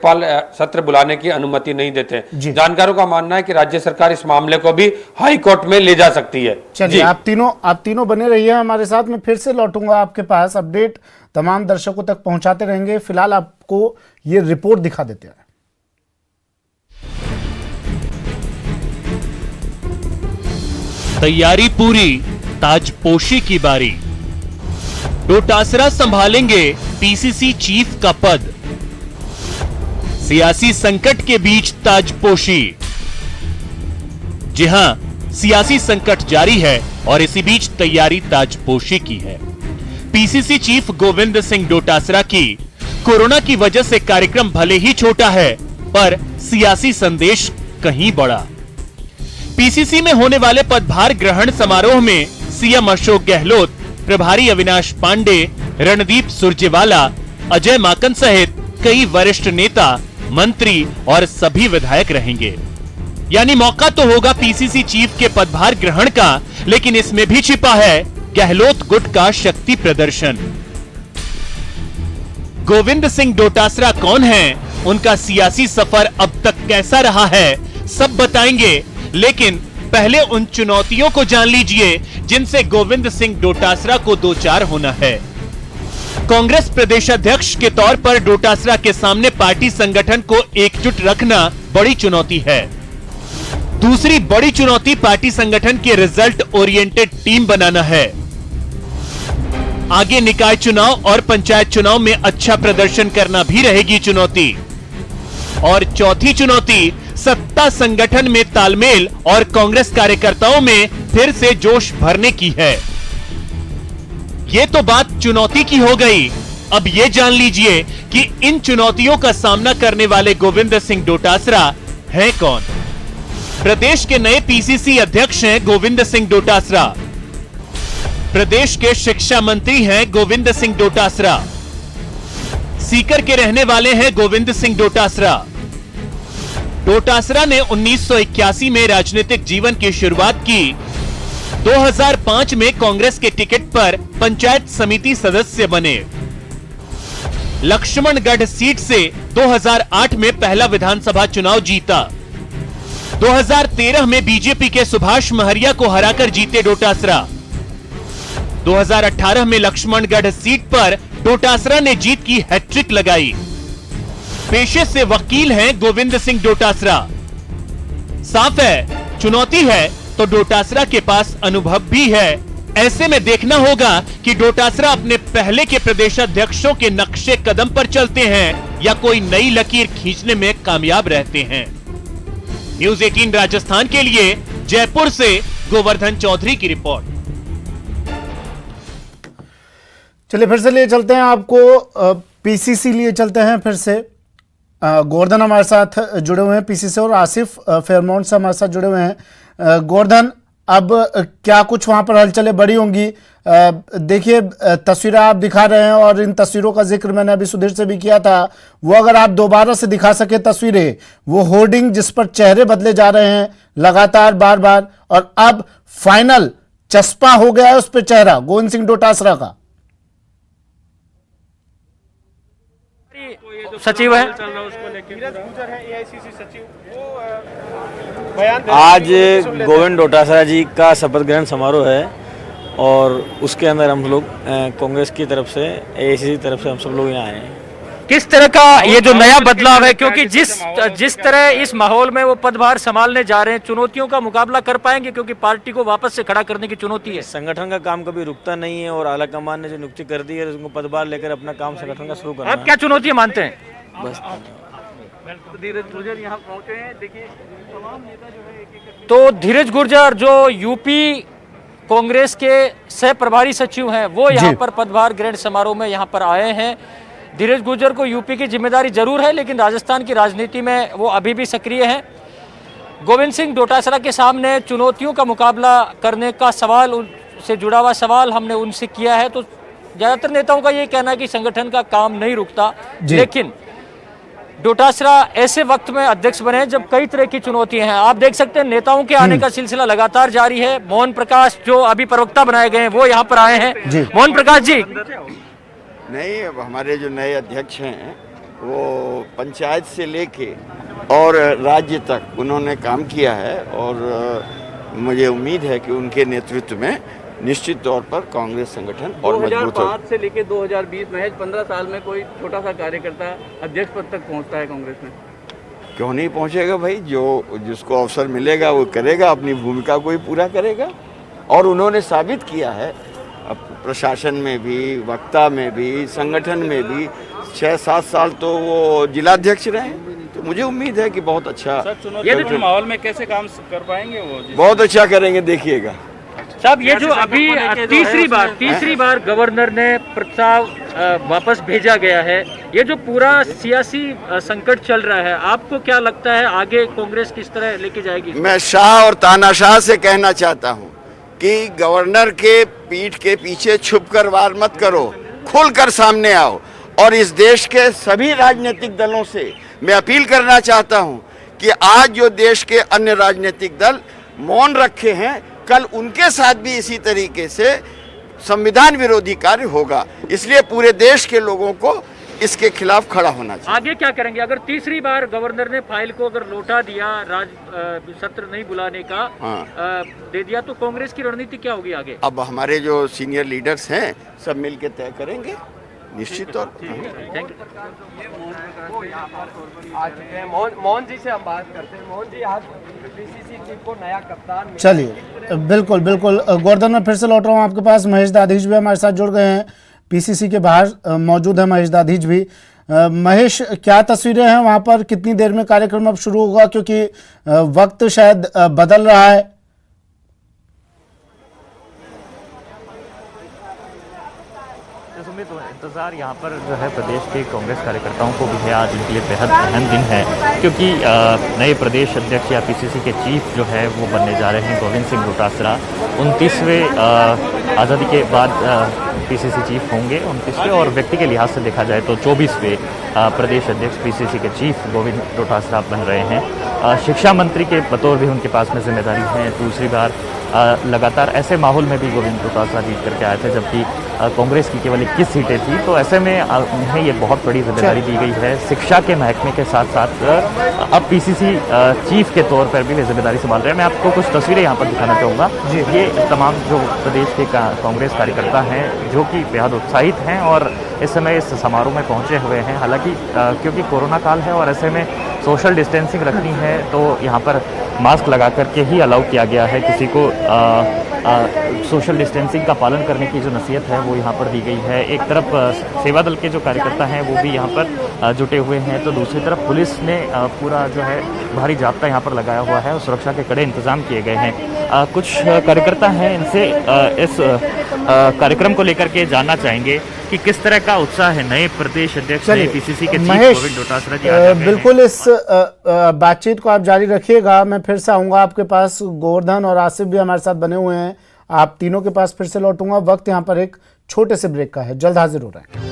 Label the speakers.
Speaker 1: पाल सत्र बुलाने की अनुमति नहीं देते। जानकारों का मानना है कि राज्य सरकार इस मामले को भी हाई कोर्ट में ले जा सकती है।
Speaker 2: चलिए, आप तीनों बने रहिए हमारे साथ। में फिर से लौटूंगा आपके पास, अपडेट तमाम दर्शकों तक पहुंचाते रहेंगे। फिलहाल आपको ये रिपोर्ट दिखा देते हैं।
Speaker 3: तैयारी पूरी, ताजपोशी की बारी। डोटासरा संभालेंगे पीसीसी चीफ का पद। सियासी संकट के बीच ताजपोशी। जी हां, सियासी संकट जारी है और इसी बीच तैयारी ताजपोशी की है। पीसीसी चीफ गोविंद सिंह डोटासरा की कोरोना की वजह से कार्यक्रम भले ही छोटा है, पर सियासी संदेश कहीं बड़ा। पीसीसी में होने वाले पदभार ग्रहण समारोह में सीएम अशोक गहलोत, प्रभारी अविनाश पांडे, रणदीप सुरजेवाला, अजय माकन सहित कई वरिष्ठ नेता, मंत्री और सभी विधायक रहेंगे। यानी मौका तो होगा पीसीसी चीफ के पदभार ग्रहण का, लेकिन इसमें भी छिपा है गहलोत गुट का शक्ति प्रदर्शन। गोविंद सिंह डोटासरा कौन हैं? उनका सियासी सफर अब तक कैसा रहा है, सब बताएंगे। लेकिन पहले उन चुनौतियों को जान लीजिए जिनसे गोविंद सिंह डोटासरा को दो चार होना है। कांग्रेस प्रदेश अध्यक्ष के तौर पर डोटासरा के सामने पार्टी संगठन को एकजुट रखना बड़ी चुनौती है। दूसरी बड़ी चुनौती पार्टी संगठन के रिजल्ट ओरिएंटेड टीम बनाना है। आगे निकाय चुनाव और पंचायत चुनाव में अच्छा प्रदर्शन करना भी रहेगी चुनौती। और चौथी चुनौती सत्ता संगठन में तालमेल और कांग्रेस कार्यकर्ताओं में फिर से जोश भरने की है। ये तो बात चुनौती की हो गई। अब ये जान लीजिए कि इन चुनौतियों का सामना करने वाले गोविंद सिंह डोटासरा हैं कौन। प्रदेश के नए पीसीसी अध्यक्ष हैं गोविंद सिंह डोटासरा। प्रदेश के शिक्षा मंत्री हैं गोविंद सिंह डोटासरा। सीकर के रहने वाले हैं गोविंद सिंह डोटासरा। डोटासरा ने 1981 में राजनीतिक जीवन की शुरुआत की। 2005 में कांग्रेस के टिकट पर पंचायत समिति सदस्य बने। लक्ष्मणगढ़ सीट से 2008 में पहला विधानसभा चुनाव जीता। 2013 में बीजेपी के सुभाष महरिया को हराकर जीते डोटासरा। 2018 में लक्ष्मणगढ़ सीट पर डोटासरा ने जीत की हैट्रिक लगाई। पेशे से वकील हैं गोविंद सिंह डोटासरा। साफ है, चुनौती है तो डोटासरा के पास अनुभव भी है। ऐसे में देखना होगा कि डोटासरा अपने पहले के प्रदेशाध्यक्षों के नक्शे कदम पर चलते हैं या कोई नई लकीर खींचने में कामयाब रहते हैं। न्यूज़ 18 राजस्थान के लिए जयपुर से गोवर्धन चौधरी की रिपोर्ट।
Speaker 2: चलिए, फिर से लिए चलते हैं आपको पीसीसी लिए चलते हैं फिर से। गोवर्धन हमारे साथ जुड़े हुए हैं पीसीसी और आसिफ फेयरमाउंट से हमारे साथ जुड़े हुए हैं। गोवर्धन, अब क्या कुछ वहां पर हलचलें बड़ी होंगी? देखिए, तस्वीरें आप दिखा रहे हैं और इन तस्वीरों का जिक्र मैंने अभी सुधीर से भी किया था। वो अगर आप दोबारा से दिखा सके तस्वीरें, वो होर्डिंग जिस पर चेहरे बदले जा रहे हैं लगातार बार बार, और अब फाइनल चस्पा हो गया है उस पर चेहरा गोविंद सिंह डोटासरा का।
Speaker 4: सचिव है,
Speaker 5: आज गोविंद डोटासरा जी का शपथ ग्रहण समारोह है और उसके अंदर हम लोग कांग्रेस की तरफ से, एआईसीसी की तरफ से हम सब लोग यहाँ आए हैं।
Speaker 4: किस तरह का ये जो नया बदलाव है, क्योंकि जिस तरह इस माहौल में वो पदभार संभालने जा रहे हैं, चुनौतियों का मुकाबला कर पाएंगे? क्योंकि पार्टी को वापस से खड़ा करने की चुनौती है।
Speaker 5: संगठन का काम कभी रुकता नहीं है और आला कमान ने जो नियुक्ति कर दी है उसको पदभार लेकर अपना काम संगठन का शुरू करना।
Speaker 4: आप क्या चुनौती मानते हैं?
Speaker 5: बस
Speaker 4: धीरज गुर्जर यहाँ पहुंचे हैं। देखिए, तमाम नेता जो है तो धीरज गुर्जर जो यूपी कांग्रेस के सह प्रभारी सचिव हैं, वो यहाँ पर पदभार ग्रहण समारोह में यहाँ पर आए हैं। धीरज गुर्जर को यूपी की जिम्मेदारी जरूर है, लेकिन राजस्थान की राजनीति में वो अभी भी सक्रिय हैं। गोविंद सिंह डोटासरा के सामने चुनौतियों का मुकाबला करने का सवाल, उनसे जुड़ा हुआ सवाल हमने उनसे किया है। तो ज्यादातर नेताओं का ये कहना है कि संगठन का काम नहीं रुकता, लेकिन डोटासरा ऐसे वक्त में अध्यक्ष बने जब कई तरह की चुनौतियां हैं। आप देख सकते हैं नेताओं के आने का सिलसिला लगातार जारी है। मोहन प्रकाश जो अभी प्रवक्ता बनाए गए हैं वो यहाँ पर आए हैं। मोहन प्रकाश जी,
Speaker 6: नहीं, अब हमारे जो नए अध्यक्ष हैं वो पंचायत से लेके और राज्य तक उन्होंने काम किया है और मुझे उम्मीद है कि उनके नेतृत्व में निश्चित तौर पर कांग्रेस संगठन और मजबूत हो।
Speaker 7: 2005 से लेके 2020 महज 15 साल में कोई छोटा सा कार्यकर्ता अध्यक्ष पद तक पहुंचता है कांग्रेस में।
Speaker 6: क्यों नहीं पहुंचेगा भाई, जो जिसको अवसर मिलेगा वो करेगा, अपनी भूमिका को ही पूरा करेगा। और उन्होंने साबित किया है प्रशासन में भी, वक्ता में भी, संगठन में भी 6-7 साल तो वो जिलाध्यक्ष रहे, तो मुझे उम्मीद है कि बहुत अच्छा
Speaker 7: ये माहौल में कैसे काम कर पाएंगे वो?
Speaker 6: बहुत अच्छा करेंगे, देखिएगा।
Speaker 4: साहब ये जो अभी तीसरी बार गवर्नर ने प्रस्ताव वापस भेजा गया है, ये जो पूरा सियासी संकट चल रहा है, आपको क्या लगता है आगे कांग्रेस किस तरह लेके जाएगी?
Speaker 6: मैं शाह और तानाशाह से कहना चाहता हूं कि गवर्नर के पीठ के पीछे छुपकर वार मत करो, खुलकर सामने आओ। और इस देश के सभी राजनीतिक दलों से मैं अपील करना चाहता हूं कि आज जो देश के अन्य राजनीतिक दल मौन रखे हैं, कल उनके साथ भी इसी तरीके से संविधान विरोधी कार्य होगा। इसलिए पूरे देश के लोगों को इसके खिलाफ खड़ा होना चाहिए।
Speaker 4: आगे क्या करेंगे अगर तीसरी बार गवर्नर ने फाइल को अगर लौटा दिया, सत्र नहीं बुलाने का दे दिया, तो कांग्रेस की रणनीति क्या होगी आगे?
Speaker 6: अब हमारे जो सीनियर लीडर्स हैं सब मिलकर तय करेंगे, निश्चित तौर पर।
Speaker 7: मोहन जी से हम बात करते हैं। मोहन जी, आज पीसीसी टीम को नया कप्तान।
Speaker 2: चलिए, बिल्कुल बिल्कुल गोवर्धन, मैं फिर से लौट रहा हूँ आपके पास। महेश दाधीच भी हमारे साथ जुड़ गए हैं, पीसीसी के बाहर मौजूद है महेश दाधीच भी। महेश, क्या तस्वीरें हैं वहाँ पर? कितनी देर में कार्यक्रम अब शुरू होगा, क्योंकि वक्त शायद बदल रहा है?
Speaker 3: इंतजार यहाँ पर जो है प्रदेश के कांग्रेस कार्यकर्ताओं को भी है। आज उनके लिए बेहद अहम दिन है, क्योंकि नए प्रदेश अध्यक्ष या पीसीसी के चीफ जो है वो बनने जा रहे हैं गोविंद सिंह डोटासरा। 29वें आज़ादी के बाद पीसीसी चीफ होंगे 29वें, और व्यक्ति के लिहाज से देखा जाए तो 24वें प्रदेश अध्यक्ष पीसीसी के चीफ गोविंद डोटासरा बन रहे हैं। शिक्षा मंत्री के बतौर भी उनके पास में जिम्मेदारी है। दूसरी बार लगातार ऐसे माहौल में भी गोविंद डोटासरा जीत करके आए थे, जबकि कांग्रेस की केवल 21 सीटें थी। तो ऐसे में उन्हें ये बहुत बड़ी जिम्मेदारी दी गई है। शिक्षा के महकमे के साथ साथ अब पीसीसी चीफ के तौर पर भी वे जिम्मेदारी संभाल रहे हैं। मैं आपको कुछ तस्वीरें यहाँ पर दिखाना चाहूँगा। ये तमाम जो प्रदेश के कांग्रेस कार्यकर्ता हैं जो कि बेहद उत्साहित हैं और इस समय इस समारोह में पहुँचे हुए हैं। हालांकि क्योंकि कोरोना काल है और ऐसे में सोशल डिस्टेंसिंग रखनी है, तो यहाँ पर मास्क लगा करके ही अलाउ किया गया है। किसी को सोशल डिस्टेंसिंग का पालन करने की जो नसीहत है वो यहाँ पर दी गई है। एक तरफ सेवा दल के जो कार्यकर्ता हैं वो भी यहाँ पर जुटे हुए हैं, तो दूसरी तरफ पुलिस ने पूरा जो है भारी जाब्ता यहाँ पर लगाया हुआ है और सुरक्षा के कड़े इंतजाम किए गए हैं। कुछ कार्यकर्ता हैं, इनसे इस कार्यक्रम को लेकर के जानना चाहेंगे कि किस तरह का उत्साह है नए प्रदेश अध्यक्ष नए पीसीसी के चीफ गोविंद डोटासरा जी।
Speaker 2: बिल्कुल, इस बातचीत को आप जारी रखिएगा। मैं फिर से आऊँगा आपके पास। गोवर्धन और आसिफ भी हमारे साथ बने हुए हैं, आप तीनों के पास फिर से लौटूंगा। वक्त यहाँ पर एक छोटे से ब्रेक का है, जल्द हाजिर हो रहे हैं।